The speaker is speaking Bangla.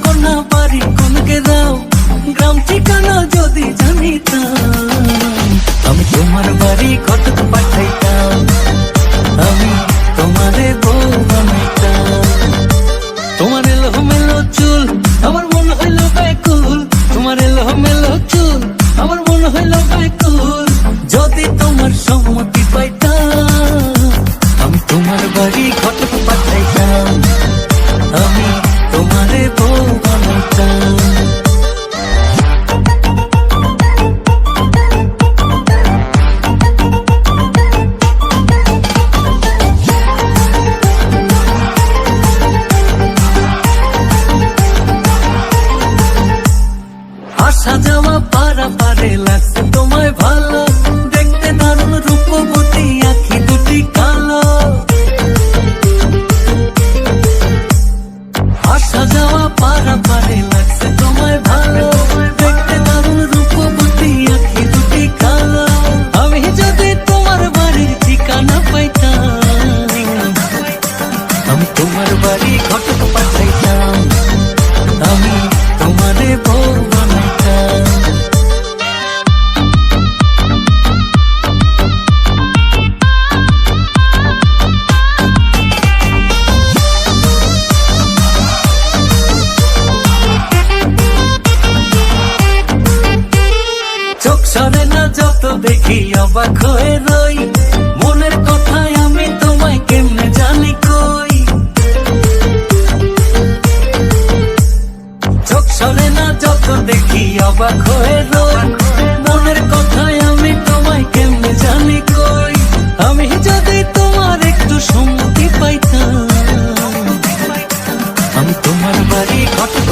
কন্যা বাড়ি কোনকে দাও, গ্রাম ঠিকানা যদি জানিতাম, আমি তোমার বাড়ি কটক পাঠাইতাম, আমি তোমারে বউ বানাইতাম। তোমার এলো মেলো চুল আমার মন হইল ব্যাকুল, তোমার এলো মেলো চুল আমার মন হইল ব্যাকুল। যদি তোমার সম্মতি পাইতাম, আমি তোমার বাড়ি কটক পাঠাইতাম, আমি তোমারে বউ বানাইতাম। আসা যাওয়া পারা পারে লাগছে তোমায় ভালো, দেখতে দারুণ রূপবতী আখি দুটি কালো। আসা যাওয়া পারা পারে লাগছে তোমায় ভালো, দেখতে দারুণ রূপবতী আখি দুটি কালো। আমি যদি তোমার বাড়ির ঠিকানা পাইতাম, আমি তোমার বাড়ি কটক পাঠাইতাম, আমি তোমারে বউ বানাইতাম। চোখ সরে না যত দেখি অবাক হয়ে রই, মনের কথায় আমি তোমায় কেমনে জানি কই। চোখ সরে না যত দেখি অবাক হয়ে রই, মনের কথায় আমি তোমায় কেমনে জানি কই। আমি যদি তোমার একটু সম্মতি পাইতাম, আমি তোমার বাড়ি কটক